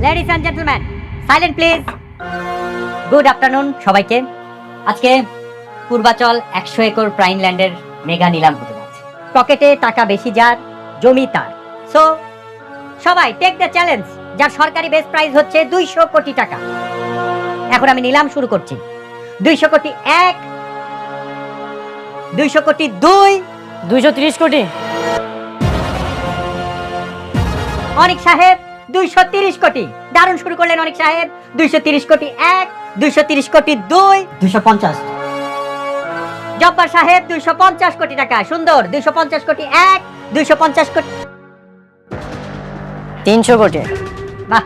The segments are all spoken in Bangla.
Ladies and gentleman, silent please. Good afternoon সবাইকে। আজকে পূর্বাচল 100 একর প্রাইম ল্যান্ডের মেগা নিলাম হতে যাচ্ছে। পকেটে টাকা বেশি যার, জমি তার। সো সবাই টেক দ্য চ্যালেঞ্জ, যার সরকারি বেস প্রাইস হচ্ছে 200 কোটি টাকা। এখন আমি নিলাম শুরু করছি। 200 কোটি 1, 200 কোটি 2, 230 কোটি। অনিক সাহেব 230 কোটি। দারুণ শুরু করলেন অনিক সাহেব। 230 কোটি 1, 230 কোটি 2, 250। জব্বার সাহেব 250 কোটি টাকা। সুন্দর। 250 কোটি 1, 250 কোটি 300 কোটি। বাহ।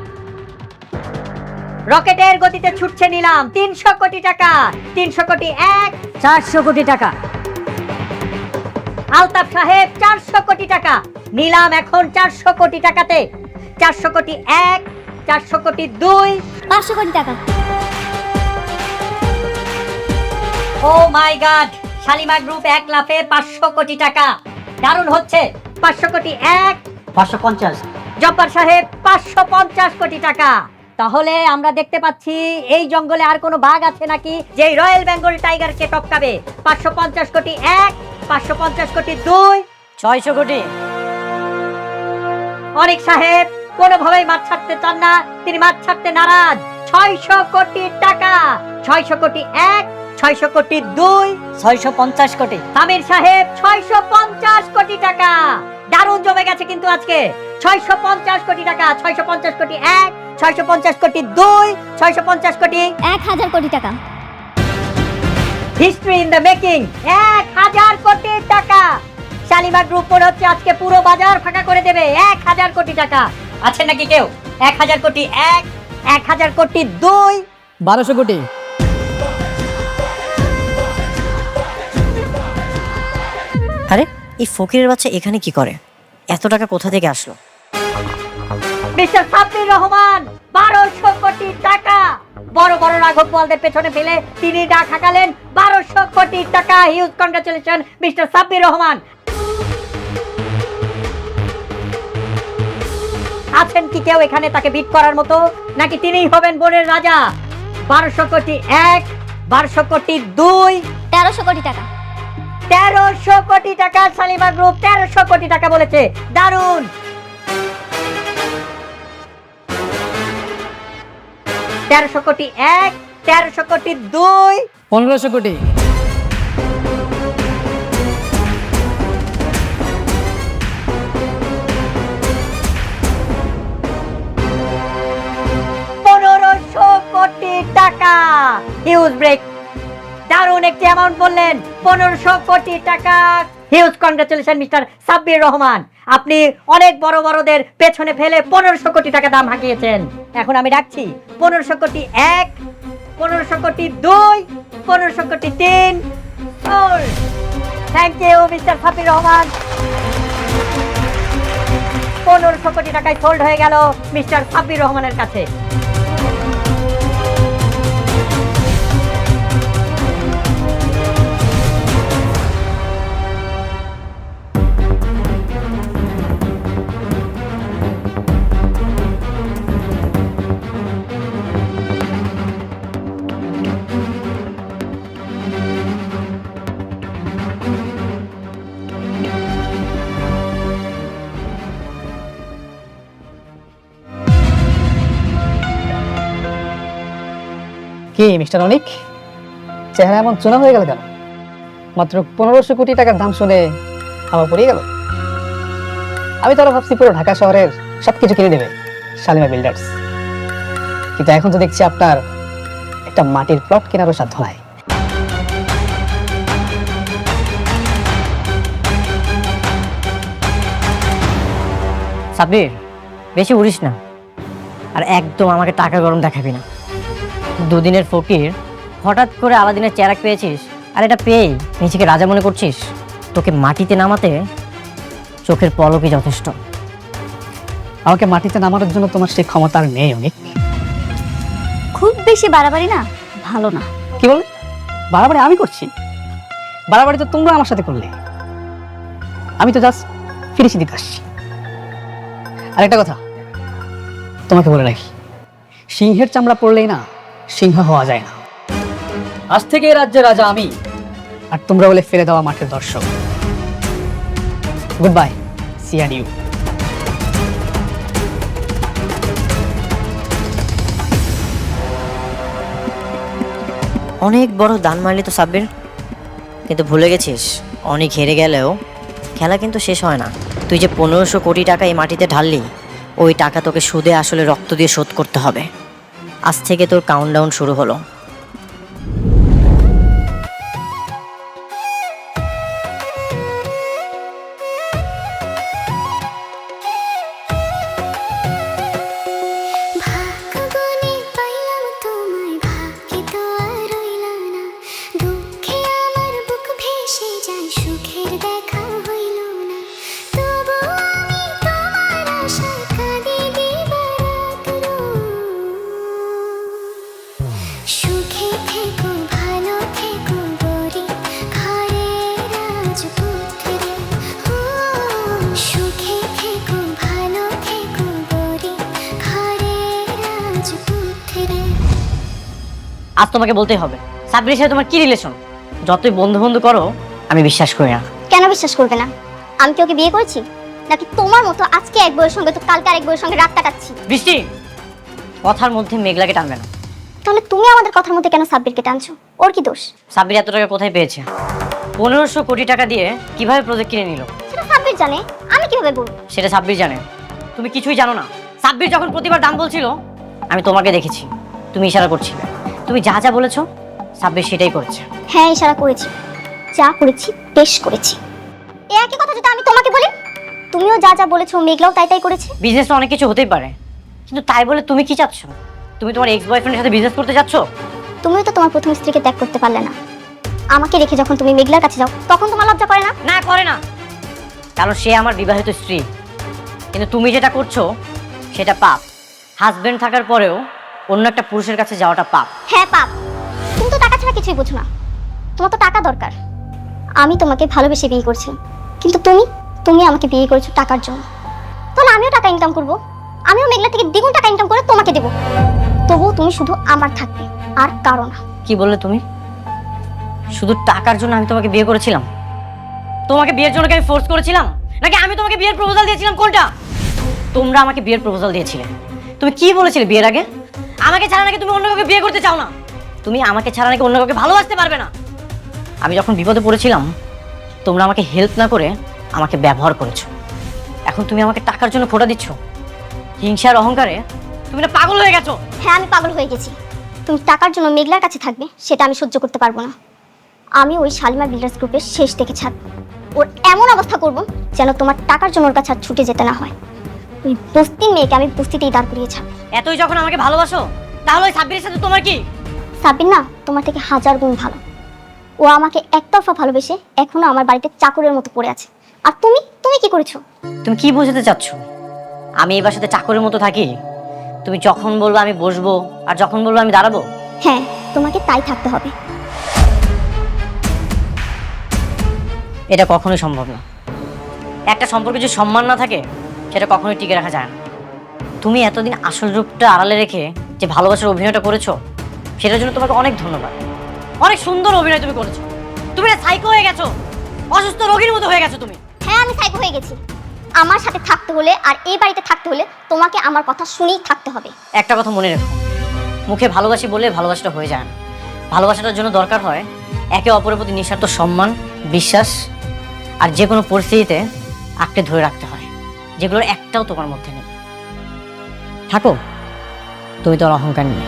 রকেটের গতিতে ছুটছে নিলাম 300 কোটি টাকা। 300 কোটি 1, 400 কোটি টাকা। আলতাফ সাহেব 400 কোটি টাকা। নিলাম এখন 400 কোটি টাকাতে। 400 কোটি 1, 400 কোটি 2, 500 কোটি টাকা। ও মাই গড, শালিমা গ্রুপ 1 লাফে 500 কোটি টাকা। দারুণ হচ্ছে। 500 কোটি 1, 550। জব্বার সাহেব 550 কোটি টাকা। তাহলে আমরা দেখতে পাচ্ছি এই জঙ্গলে আর কোনো বাঘ আছে নাকি যে রয়্যাল বেঙ্গল টাইগারকে টপকাবে। 550 কোটি 1, 550 কোটি 2, 600 কোটি। অনিক সাহেব কোনোভাবেই মাঠ ছাড়তে চান না, তিনি মাঠ ছাড়তে নারাজ। 600 কোটি টাকা। 600 কোটি 1, 600 কোটি 2, 650 কোটি। আমির সাহেব 650 কোটি টাকা। দারুণ জমে গেছে কিন্তু আজকে। 650 কোটি টাকা। 650 কোটি 1, 650 কোটি 2, 650 কোটি 1000 কোটি টাকা। History in the making. 1000 কোটি টাকা। শালিমা গ্রুপ মনে হচ্ছে আজকে পুরো বাজার ফাঁকা করে দেবে। 1000 কোটি টাকা। আছে নাকি কেউ? 1000 কোটি 1, 1000 কোটি 2, 1200 কোটি। আরে এই ফকিরের বাচ্চা এখানে কি করে? এত টাকা কোথা থেকে আসলো? মিস্টার সাব্বির রহমান 1200 কোটি টাকা। বড় বড় রাঘব বোয়ালদের পেছনে ফেলে তিনি ডাক হাঁকালেন 1200 কোটি টাকা। Huge congratulation mister Sabbir Rahman. আছেন কি কেউ এখানে তাকে বিট করার মতো, নাকি তিনিই হবেন বনের রাজা? 1200 কোটি 1, 1200 কোটি 2, 1300 কোটি টাকা। 1300 কোটি টাকা। শালিমা গ্রুপ 1300 কোটি টাকা বলেছে। দারুণ। 1300 কোটি 1, 1300 কোটি 2, 1500 কোটি। কোটি টাকা। Huge break. দারুণ একটি অ্যামাউন্ট বললেন। 1500 কোটি টাকা। Huge congratulation mister Sabbir Rahman. আপনি অনেক বড় বড়দের পেছনে ফেলে 1500 কোটি টাকা দাম হাঁকিয়েছেন। এখন আমি ডাকছি 1500 কোটি 1, 1500 কোটি 2, 1500 কোটি 3। Thank you mister Sabbir Rahman. 1500 কোটি টাকায় সোল্ড হয়ে গেল মিস্টার সাব্বির রহমানের কাছে। কি মিস্টার অনিক, চেহারা এমন চোনা হয়ে গেল কেন? মাত্র 1500 কোটি টাকার দাম শুনে আমার পড়ে গেল। আমি তো আরো ভাবছি পুরো ঢাকা শহরের সবকিছু কিনে দেবে শালিমা বিল্ডার্স, কিন্তু এখন তো দেখছি আপনার একটা মাটির প্লট কেনারও সাধ্য নাই। সাব্বির, বেশি উড়িস না, আর একদম আমাকে টাকা গরম দেখাবি না। দুদিনের ফকির, হঠাৎ করে আলাদিনের চেরাক পেয়েছিস, আর এটা পেয়েই নিজেকে রাজা মনে করছিস? তোকে মাটিতে নামাতে চোখের পলকই যথেষ্ট। আমাকে মাটিতে নামানোর জন্য তোমার সেই ক্ষমতা আর নেই অনিক। খুব বেশি বাড়াবাড়ি না ভালো না। কি বলে? বাড়াবাড়ি আমি করছি? বাড়াবাড়ি তো তোমরা আমার সাথে করলে। আমি তো জাস্ট ফিনিশিং দিতে আসছি। আর একটা কথা তোমাকে বলে রাখি, সিংহের চামড়া পড়লেই না সিংহ হওয়া যায় না। আজ থেকে এই রাজ্যের রাজা আমি, আর তোমরা বলে ফেলে দেওয়া মাঠের দর্শক। Goodbye, see and you. অনেক বড় দান মারলি তো সাব্বির, কিন্তু ভুলে গেছিস অনেক হেরে গেলেও খেলা কিন্তু শেষ হয় না। তুই যে 1500 কোটি টাকা এই মাটিতে ঢাললি, ওই টাকা তোকে সুদে আসলে রক্ত দিয়ে শোধ করতে হবে। আজ থেকে তোর কাউন্টডাউন শুরু হলো। ভাগ্যবনে পাইলাম তোমায়, ভাগ্যে তো আর রইল না। দুঃখে আমার বুক ভেসে যায়, সুখের দেখা হইল না। তবু আমি তোমার আশায় কাঁদি দিবারাত সুখে থেকো, ভালো থেকো গরি ঘরের রাজপুত্রে। সুখে থেকো, ভালো থেকো গরি ঘরের রাজপুত্রে। আজ তোমাকে বলতেই হবে, সাব্বিরের সাথে তোমার কি রিলেশন? যতই বন্ধু বন্ধু করো, আমি বিশ্বাস করি না। কেন বিশ্বাস করবে না? আমি কি ওকে বিয়ে করেছি, নাকি তোমার মতো আজকে এক বউয়ের সঙ্গে তো কালকে আরেক বউয়ের সঙ্গে রাত কাটাচ্ছি? বৃষ্টি, কথার মধ্যে মেঘলাকে টানবে না। তাহলে তুমি আমাদের কথার মধ্যে কেন সাব্বিরকে টানছো? ওর কি দোষ? সাব্বির এত টাকা কোথায় পেয়েছে? 1500 কোটি টাকা দিয়ে কিভাবে প্রজেক্ট কিনে নিল সেটা সাব্বির জানে, আমি কিভাবে বলবো? সেটা সাব্বির জানে, তুমি কিছুই জানো না। সাব্বির যখন প্রতিবার দাম বলছিল, আমি তোমাকে দেখেছি, তুমি ইশারা করছিলে। তুমি যা যা বলেছো, সাব্বির সেটাই করেছে। হ্যাঁ, ইশারা করেছি, যা করেছি বেশ করেছি। এ একই কথা যদি আমি তোমাকে বলি, তুমিও যা যা বলেছো মেঘলাও তাই তাই করেছে। বিজনেসটা অনেক কিছু হতেই পারে, কিন্তু তাই বলে তুমি কি চাচ্ছ? তুমি তোমার এক্স বয়ফ্রেন্ডের সাথে বিজনেস করতে যাচ্ছ? তুমিও তো তোমার প্রথম স্ত্রীকে ত্যাগ করতে পারলে না। আমাকে রেখে যখন তুমি মেঘলার কাছে যাও, তখন তোমার লজ্জা করে না? না, করে না, কারণ সে আমার বিবাহিত স্ত্রী। কিন্তু তুমি যেটা করছো সেটা পাপ। হাজবেন্ড থাকার পরেও অন্য একটা পুরুষের কাছে যাওয়াটা পাপ। হ্যাঁ পাপ। তুমি তো টাকা ছাড়া কিছুই বুঝো না। তোমার তো টাকা দরকার। আমি তোমাকে ভালোবেসে বিয়ে করছিলাম, কিন্তু তুমি আমাকে বিয়ে করেছো টাকার জন্য। তাহলে আমিও টাকা ইনকাম করব, আমিও মেঘলা থেকে দ্বিগুণ টাকা ইনকাম করে তোমাকে দেবো। তবুও তুমি শুধু আমার থাকবে, আর কারো না। কি বললে তুমি? শুধু টাকার জন্য আমি তোমাকে বিয়ে করেছিলাম? তোমাকে বিয়ের জন্য কি আমি ফোর্স করেছিলাম, নাকি আমি তোমাকে বিয়ের প্রপোজাল দিয়েছিলাম? কোনটা? তোমরা আমাকে বিয়ের প্রপোজাল দিয়েছিলে। তুমি কি বলেছিলে বিয়ের আগে? আমাকে ছাড়া নাকি তুমি অন্য কাউকে বিয়ে করতে চাও না, তুমি আমাকে ছাড়া নাকি অন্য কাউকে ভালোবাসতে পারবে না। আমি যখন বিপদে পড়েছিলাম, তোমরা আমাকে হেল্প না করে আমাকে ব্যবহার করেছো। এখন তুমি আমাকে টাকার জন্য খোঁটা দিচ্ছ। হিংসার অহংকারে তুমি না পাগল হয়ে গেছো। হ্যাঁ, আমি পাগল হয়ে গেছি। তুমি টাকার জন্য মেঘলার কাছে থাকবে, সেটা আমি সহ্য করতে পারবো না। আমি ওই শালিমার বিল্ডার্স গ্রুপের শেষ দেখে ছাড়বো। ওর এমন অবস্থা করব যেন তোমার টাকার জন্য ওর কাছে আর ছুটে যেতে না হয়। ওই বস্তির মেয়েকে আমি বস্তিতেই দাঁড় করিয়ে ছাড়বো। এতই যখন আমাকে ভালোবাসো, তাহলে ওই সাব্বিরের সাথে তোমার কি? সাবির না তোমার থেকে 1000 গুণ ভালো। ও আমাকে একতরফা ভালোবেসে এখনো আমার বাড়িতে চাকরের মতো পড়ে আছে। আর তুমি কি করেছো? তুমি কি বোঝাতে চাচ্ছ? আমি এই বাসাতে চাকরের মতো থাকি? তুমি যখন বলবো আমি বসবো, আর যখন বলবো আমি দাঁড়াবো? হ্যাঁ, তোমাকে তাই থাকতে হবে। এটা কখনোই সম্ভব না। একটা সম্পর্কে যদি সম্মান না থাকে, সেটা কখনোই টিকে রাখা যায় না। তুমি এতদিন আসল রূপটা আড়ালে রেখে যে ভালোবাসার অভিনয়টা করেছো, সেটার জন্য তোমাকে অনেক ধন্যবাদ। অনেক সুন্দর অভিনয় তুমি করেছো। তুমি না সাইকো হয়ে গেছো, অসুস্থ রোগীর মতো হয়ে গেছো তুমি। হ্যাঁ, আমি সাইকো হয়ে গেছি। আমার সাথে থাকতে হলে আর এই বাড়িতে থাকতে হলে তোমাকে আমার কথা শুনেই থাকতে হবে। একটা কথা মনে রেখো, মুখে ভালোবাসি বলে ভালোবাসাটা হয়ে যায় না। ভালোবাসাটার জন্য দরকার হয় একে অপরের প্রতি নিঃস্বার্থ সম্মান, বিশ্বাস, আর যে কোনো পরিস্থিতিতে আঁকড়ে ধরে রাখতে হয়, যেগুলোর একটাও তোমার মধ্যে নেই। থাকো তুমি তোমার অহংকার নিয়ে।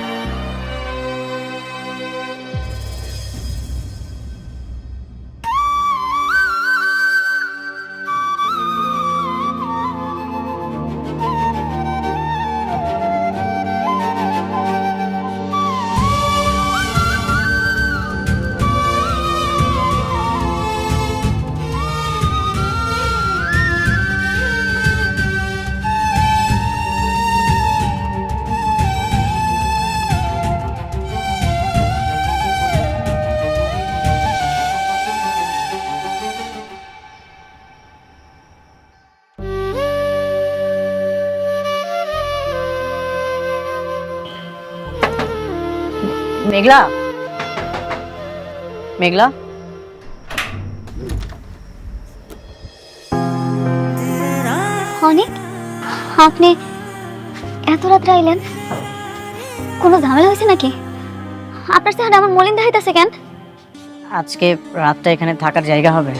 মেঘলা, মেঘলা, অনেক, আপনি এত রাত্রে আইলেন? কোনো ঝামেলা হয়েছে নাকি? আপনার চেহারা আমার মলিন দেখাইতেছে কেন? আজকে রাতটা এখানে থাকার জায়গা হবে।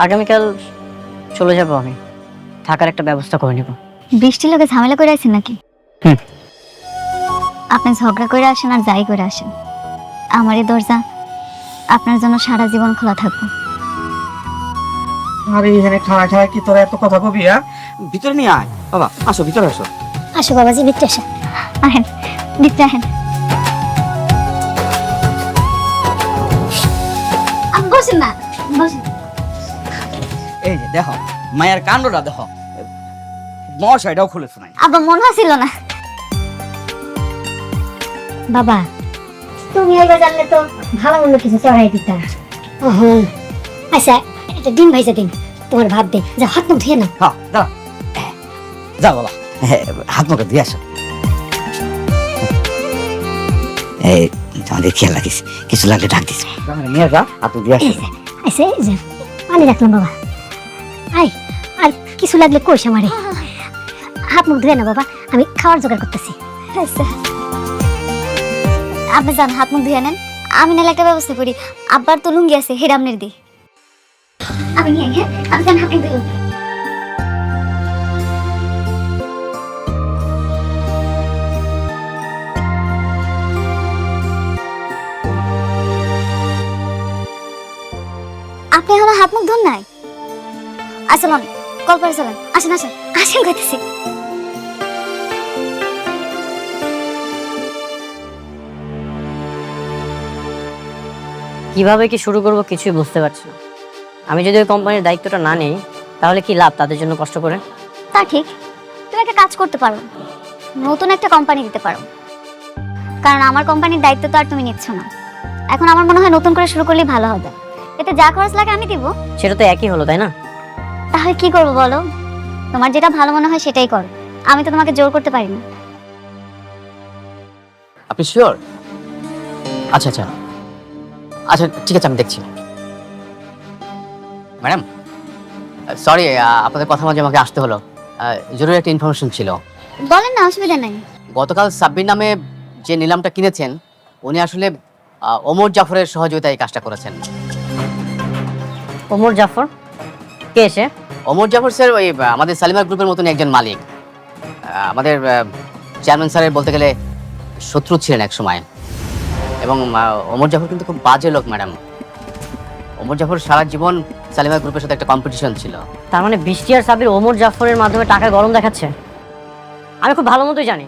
আগামীকাল চলে যাব আমি, থাকার একটা ব্যবস্থা করে নিব। বৃষ্টির লোকে ঝামেলা করে আছেন নাকি? হুম। আপনি ঝগড়া করে আসেন আর যাই করে আসেন, আমার এই দরজা আপনার জন্য সারা জীবন খোলা থাকবো। আরে এখানে খাড়া খাড়া কি তোরা এত কথা কবি? ভিতরে নিয়ে আয় বাবা, আসো ভিতরে আসো। আসো বাবাজি, ভিতরে আসেন, আহেন ভিতরে আহেন। বসেন না, বসেন। এই যে দেখো মায়ের কাণ্ডটা দেখো, মশাইটাও খুলে শোনাই। আবার মনে হচ্ছিল না। বাবা, তুমি এবার জানলে তো ভালো মন্দ কিছু চড়াই দিতাম। আচ্ছা, এটা ডিম ভাইজা দিন, তোমার ভাত দে, যা হাত মুখ ধুয়ে না। হ্যাঁ দাঁড়া, যা বাবা হাত মুখে দিয়ে আসো। এই আমাদের খেয়াল রাখিস, কিছু লাগলে ডাক দিস। নিয়ে যা, হাত দিয়ে আসো। আচ্ছা, এই যে পানি রাখলাম বাবা। আই, আর কিছু লাগলে কইস আমারে। হাত মুখ ধুয়ে না বাবা, আমি খাওয়ার জোগাড় করতেছি। আচ্ছা, আপনি যান, হাত মুখ ধুয়ে নেন, আমি নাহলে একটা ব্যবস্থা করি। আব্বার তো লুঙ্গি আছে, হেরা আপনার দি। আমি নিয়ে হ্যাঁ, আমি যান, হাত মুখ ধুয়ে। আপনি এখনো হাত মুখ ধুন নাই? আসলাম, কল করে চলেন, আসেন আসেন আসেন, কইতেছি। কিভাবে কি শুরু করব কিছুই বুঝতে পারছি না। আমি যদি ওই কোম্পানির দায়িত্বটা না নিই তাহলে কি লাভ তাদের জন্য কষ্ট করে? তা ঠিক, তুমি একটা কাজ করতে পারো, নতুন একটা কোম্পানি দিতে পারো। কারণ আমার কোম্পানির দায়িত্ব তো আর তুমি নিচ্ছ না। এখন আমার মনে হয় নতুন করে শুরু করলেই ভালো হবে। এতে যা খরচ লাগে আমি দিব। সেটা তো একই হলো, তাই না? তাহলে কি করবো বলো? তোমার যেটা ভালো মনে হয় সেটাই করো, আমি তো তোমাকে জোর করতে পারি না। আপনি শিওর? আচ্ছা আচ্ছা আচ্ছা, ঠিক আছে, আমি দেখছি। ম্যাডাম সরি, আপনাদের কথা মাঝে আমাকে আসতে হলো, জরুরি একটা ইনফরমেশন ছিল। বলেন না, অসুবিধা নাই। গতকাল সাব্বির নামে যে নিলামটা কিনেছেন উনি আসলে ওমর জাফরের সহযোগিতায় এই কাজটা করেছেন। ওমর জাফর কে এসে? ওমর জাফর স্যার ওই আমাদের সালিমার গ্রুপের মতন একজন মালিক। আমাদের চেয়ারম্যান স্যারের বলতে গেলে শত্রু ছিলেন এক সময়। এবং ওমর জাফর কিন্তু খুব বাজে লোক ম্যাডাম। ওমর জাফর সারা জীবন সালিমার গ্রুপের সাথে একটা কম্পিটিশন ছিল। তার মানে বৃষ্টি আর সাব্বির ওমর জাফরের মাধ্যমে টাকা গরম দেখাচ্ছে? আমি খুব ভালো মতোই জানি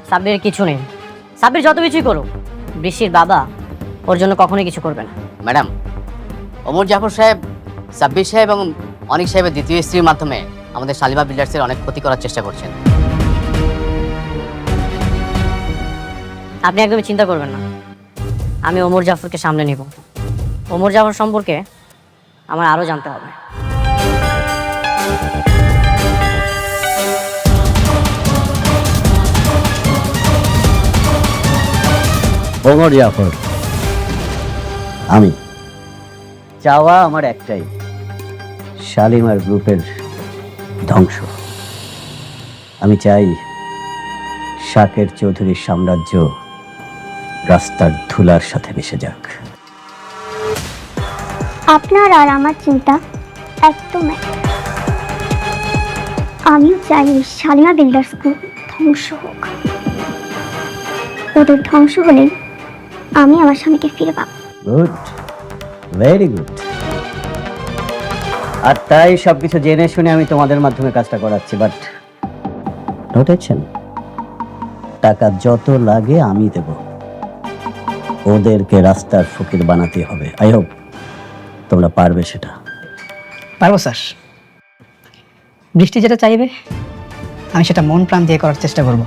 সাব্বিরের কিছু নেই। সাব্বির যত কিছুই করুক, বৃষ্টির বাবা ওর জন্য কখনোই কিছু করবে না। ম্যাডাম ওমর জাফর সাহেব সাব্বির সাহেব এবং অনিক সাহেবের দ্বিতীয় স্ত্রীর মাধ্যমে আমাদের শালিমা বিল্ডার্সের অনেক ক্ষতি করার চেষ্টা করছেন। আপনি একদমই চিন্তা করবেন না, আমি ওমর জাফরকে সামলে নিব। ওমর জাফর সম্পর্কে আমার আরও জানতে হবে। ওমর জাফর, আমি চাওয়া আমার একটাই, শালিমার গ্রুপের ধ্বংস। আমি চাই শাকের চৌধুরীর সাম্রাজ্য রাস্তার ধুলার সাথে মিশে যাক। আপনার আর আমার চিন্তা একদম এক। আমিও চাই শালিমা বিল্ডার্স গ্রুপ ধ্বংস হোক। ওদের ধ্বংস হলেই আমি আমার স্বামীকে ফিরে পাবো। Good, very good. আর তাই সবকিছু জেনে শুনে আমি তোমাদের মাধ্যমে কাজটা করাচ্ছি। বাট নোটেছেন, টাকা যত লাগে আমি দেব, ওদেরকে রাস্তার ফকির বানাতে হবে। আই হোপ তোমরা পারবে সেটা। পারবো স্যার, বৃষ্টি যেটা চাইবে আমি সেটা মন প্রাণ দিয়ে করার চেষ্টা করব।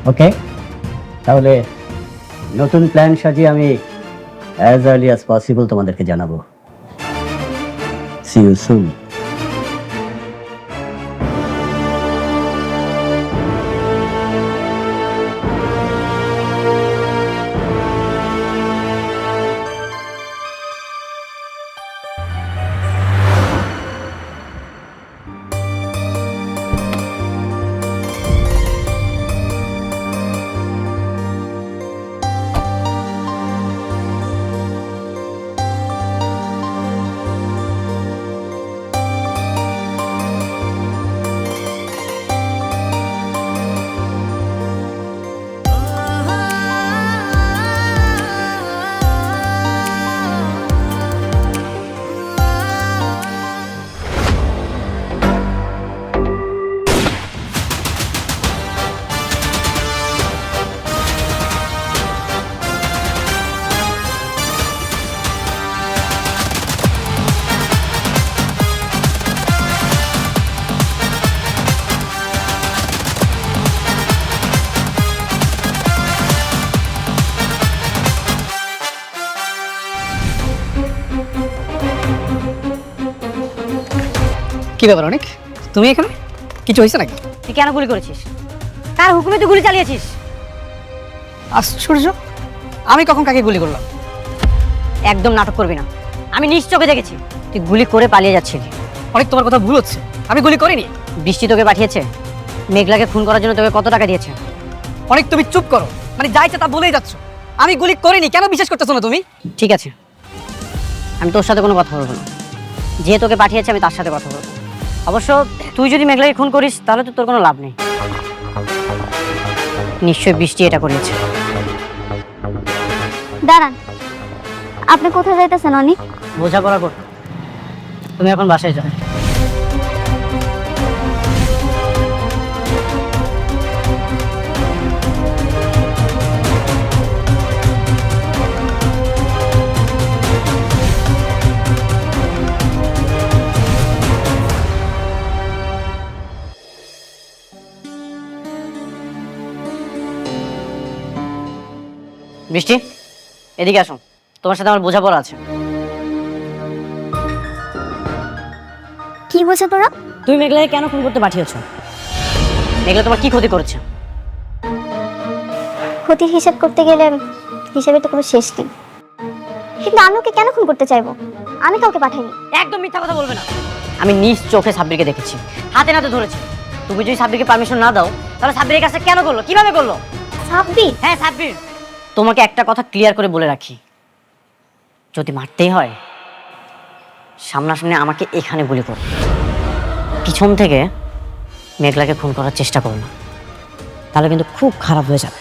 ওকে, তাহলে নতুন প্ল্যান সাজিয়ে আমি অ্যাজ আর্লি অ্যাজ পসিবল তোমাদেরকে জানাবো। See you soon. কি ব্যাপার অনেক, তুমি এখানে? কিছু হয়েছে নাকি? তুই কেন গুলি করেছিস? কার হুকুমে তুই গুলি চালিয়েছিস? আশ্চর্য, আমি কখন কাকে গুলি করলাম? একদম নাটক করবি না। আমি নিজ চোখে দেখেছি তুই গুলি করে পালিয়ে যাচ্ছিলি। অনেক, তোমার কথা ভুল হচ্ছে, আমি গুলি করিনি। বৃষ্টি তোকে পাঠিয়েছে, মেঘলাকে খুন করার জন্য তোকে কত টাকা দিয়েছে? অনেক, তুমি চুপ করো, মানে যা ইচ্ছা তা বলেই যাচ্ছ। আমি গুলি করিনি, কেন বিশ্বাস করতেছো না তুমি? ঠিক আছে, আমি তোর সাথে কোনো কথা বলবো না। যে তোকে পাঠিয়েছে আমি তার সাথে কথা বলবো। অবশ্য তুই যদি মেঘলাকে খুন করিস তাহলে তো তোর কোনো লাভ নেই। নিশ্চয়ই বৃষ্টি এটা করিয়েছে। দাঁড়ান, আপনি কোথায় যাইতেছেন অনেক? বোঝাপড়া কর, তুমি এখন বাসায় যাও। বৃষ্টি, এদিকে আসো, তোমার সাথে আমার বোঝাপড়া আছে। কি বলছো তোরা? তুমি মেঘলাকে কেন খুন করতে পাঠিয়েছো? মেঘলা তোমার কি ক্ষতি করেছে? ক্ষতির হিসাব করতে গেলে হিসাবে তো কোনো শেষ নেই, কিন্তু আমি ওকে কেন খুন করতে চাইবো? আমি কাউকে পাঠাইনি। একদম মিথ্যা কথা বলবে না। আমি নিজ চোখে সাব্বিরকে দেখেছি, হাতে নাতে ধরেছি। তুমি যদি সাব্বিরকে পারমিশন না দাও তাহলে সাব্বিরের কাছে কেন করলো, কিভাবে করলো? সাব্বির? হ্যাঁ সাব্বির। তোমাকে একটা কথা ক্লিয়ার করে বলে রাখি, যদি মারতেই হয় সামনাসামনি আমাকে এখানে গুলি করো, পিছন থেকে মেঘলাকে খুন করার চেষ্টা করো না, তাহলে কিন্তু খুব খারাপ হয়ে যাবে।